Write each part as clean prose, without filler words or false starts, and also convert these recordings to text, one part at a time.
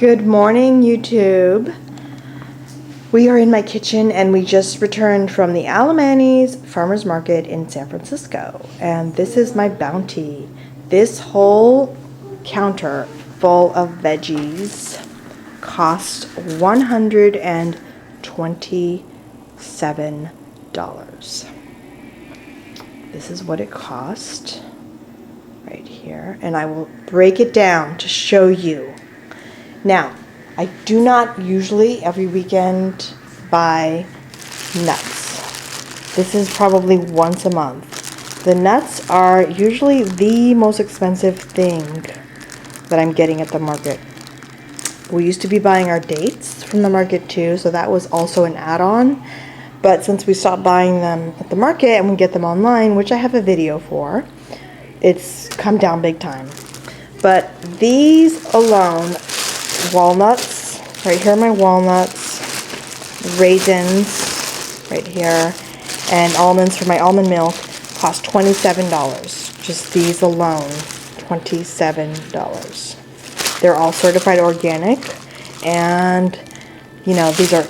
Good morning, YouTube. We are in my kitchen and we just returned from the Alemany Farmers Market in San Francisco. And this is my bounty. This whole counter full of veggies cost $127. This is what it cost right here. And I will break it down to show you. Now, I do not usually every weekend buy nuts. This is probably once a month. The nuts are usually the most expensive thing that I'm getting at the market. We used to be buying our dates from the market too, so that was also an add-on. But since we stopped buying them at the market and we get them online, which I have a video for, it's come down big time. But these alone, walnuts, right here are my walnuts, raisins, right here, and almonds for my almond milk cost $27. Just these alone, $27. They're all certified organic, and you know, these are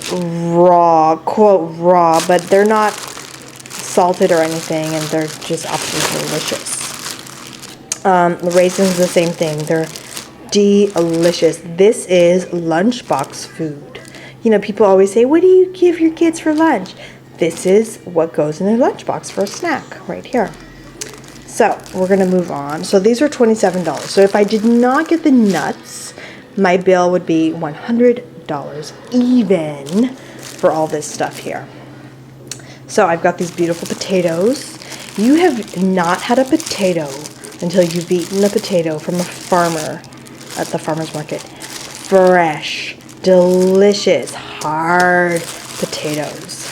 raw, quote raw, but they're not salted or anything, and they're just absolutely delicious. The raisins, the same thing. They're delicious. This is lunchbox food. You know, people always say, what do you give your kids for lunch? This is what goes in their lunchbox for a snack right here. So we're going to move on. So these are $27. So if I did not get the nuts, my bill would be $100 even for all this stuff here. So I've got these beautiful potatoes. You have not had a potato until you've eaten a potato from a farmer at the farmer's market. Fresh, delicious, hard potatoes.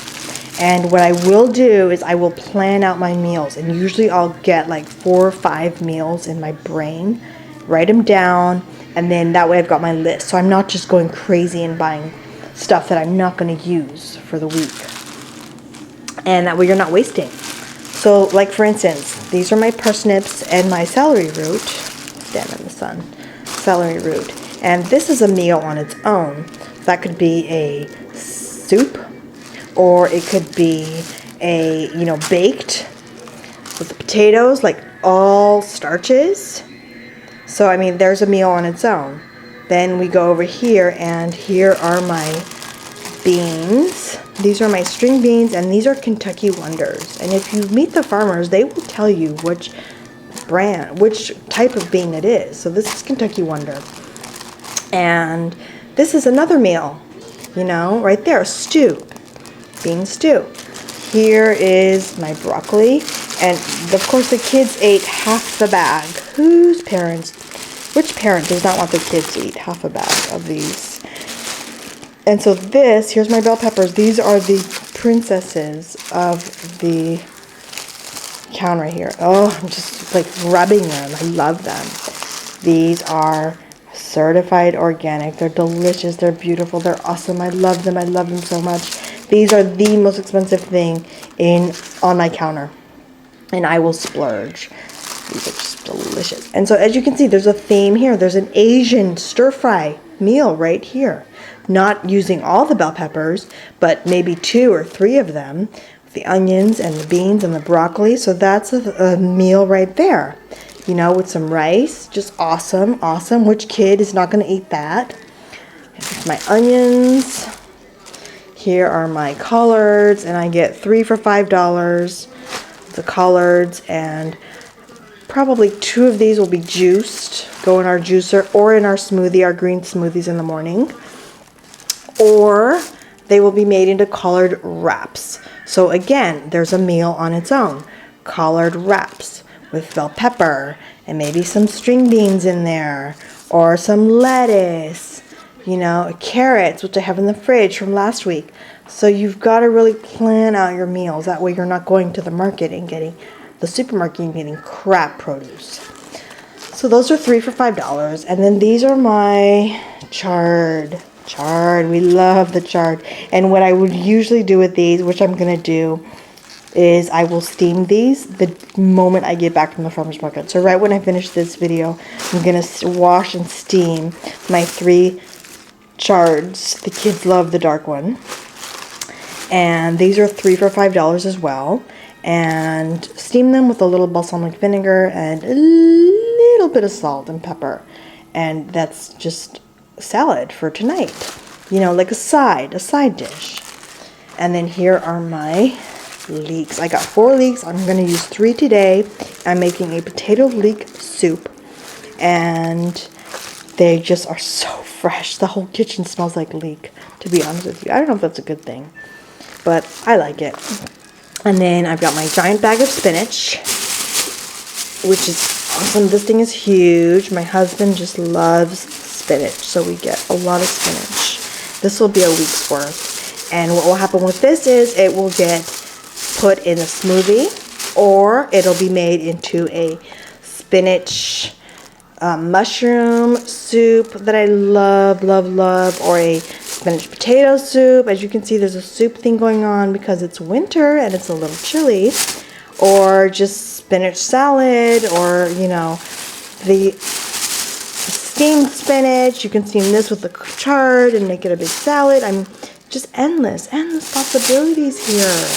And what I will do is I will plan out my meals, and usually I'll get like 4 or 5 meals in my brain, write them down, and then that way I've got my list. So I'm not just going crazy and buying stuff that I'm not going to use for the week. And that way you're not wasting. So like for instance, these are my parsnips and my celery root. Stand in the sun. Celery root. And this is a meal on its own. That could be a soup, or it could be a, you know, baked with the potatoes, like all starches. So, I mean, there's a meal on its own. Then we go over here, and here are my beans. These are my string beans, and these are Kentucky Wonders. And if you meet the farmers, they will tell you which brand, which type of bean it is. So this is Kentucky Wonder. And this is another meal, you know, right there, stew, bean stew. Here is my broccoli, and of course the kids ate half the bag. Which parent does not want their kids to eat half a bag of these? And so this, here's my bell peppers. These are the princesses of the counter right here. Oh, I'm just like rubbing them. I love them. These are certified organic. They're delicious. They're beautiful. They're awesome. I love them. I love them so much. These are the most expensive thing on my counter, and I will splurge. These are just delicious. And so as you can see, there's a theme here. There's an Asian stir-fry meal right here. Not using all the bell peppers, but maybe 2 or 3 of them. The onions and the beans and the broccoli. So that's a meal right there. You know, with some rice. Just awesome, awesome. Which kid is not going to eat that? Here's my onions. Here are my collards, and I get 3 for $5. The collards, and probably 2 of these will be juiced, go in our juicer or in our smoothie, our green smoothies in the morning. Or they will be made into collard wraps. So again, there's a meal on its own. Collard wraps with bell pepper and maybe some string beans in there, or some lettuce, you know, carrots, which I have in the fridge from last week. So you've got to really plan out your meals. That way you're not going to the market and getting the supermarket and getting crap produce. So those are 3 for $5. And then these are my chard. We love the chard. And what I would usually do with these, which I'm going to do, is I will steam these the moment I get back from the farmer's market. So right when I finish this video, I'm going to wash and steam my 3 Chards. The kids love the dark one. And these are 3 for $5 as well. And steam them with a little balsamic vinegar and a little bit of salt and pepper. And that's just salad for tonight. You know, like a side dish. And then here are my leeks. I got 4 leeks. I'm going to use 3 today. I'm making a potato leek soup. And they just are so fresh. The whole kitchen smells like leek, to be honest with you. I don't know if that's a good thing, but I like it. And then I've got my giant bag of spinach, which is awesome. This thing is huge. My husband just loves spinach, so we get a lot of spinach. This will be a week's worth. And what will happen with this is it will get put in a smoothie, or it'll be made into a spinach mushroom soup that I love, or a spinach potato soup. As you can see, there's a soup thing going on because it's winter and it's a little chilly. Or just spinach salad, or, you know, the steamed spinach. You can steam this with the chard and make it a big salad. I'm just endless possibilities here.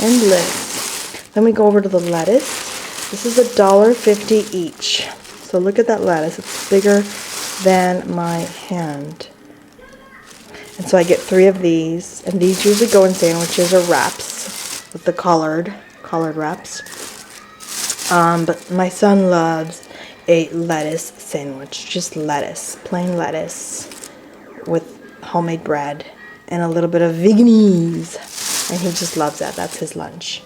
Endless. Then we go over to the lettuce. This is $1.50 each. So look at that lettuce. It's bigger than my hand. And so I get 3 of these. And these usually go in sandwiches or wraps with the collard wraps. But my son loves a lettuce sandwich. Just lettuce. Plain lettuce with homemade bread and a little bit of veggies. And he just loves that. That's his lunch.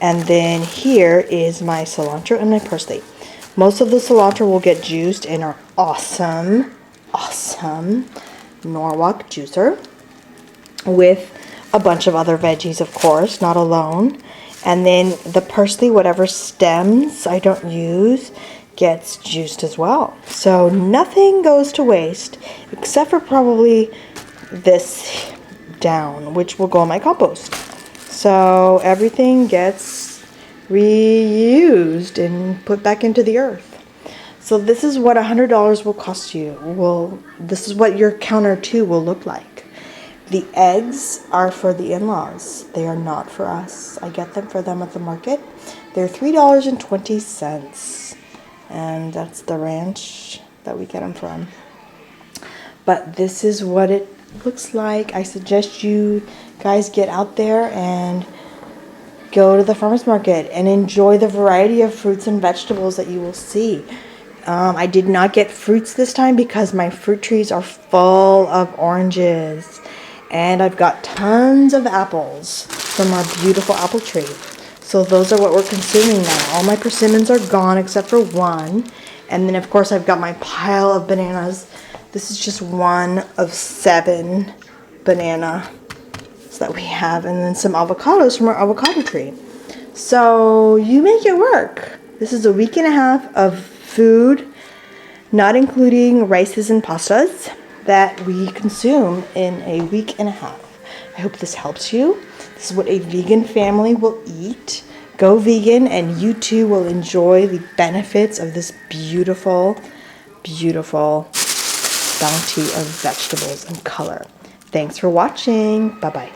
And then here is my cilantro and my parsley. Most of the cilantro will get juiced in our awesome Norwalk juicer with a bunch of other veggies, of course, not alone. And then the parsley, whatever stems I don't use, gets juiced as well. So nothing goes to waste except for probably this down, which will go in my compost. So everything gets reused and put back into the earth. So this is what $100 will cost you. This is what your counter 2 will look like. The eggs are for the in-laws. They are not for us. I get them for them at the market. They're $3.20. And that's the ranch that we get them from. But this is what it looks like. I suggest you guys get out there and go to the farmers market and enjoy the variety of fruits and vegetables that you will see. I did not get fruits this time because my fruit trees are full of oranges. And I've got tons of apples from our beautiful apple tree. So those are what we're consuming now. All my persimmons are gone except for one. And then, of course, I've got my pile of bananas. This is just one of 7 bananas that we have, and then some avocados from our avocado tree. So you make it work. This is a week and a half of food, not including rices and pastas, that we consume in a week and a half. I hope this helps you. This is what a vegan family will eat. Go vegan, and you too will enjoy the benefits of this beautiful, beautiful bounty of vegetables and color. Thanks for watching. Bye-bye.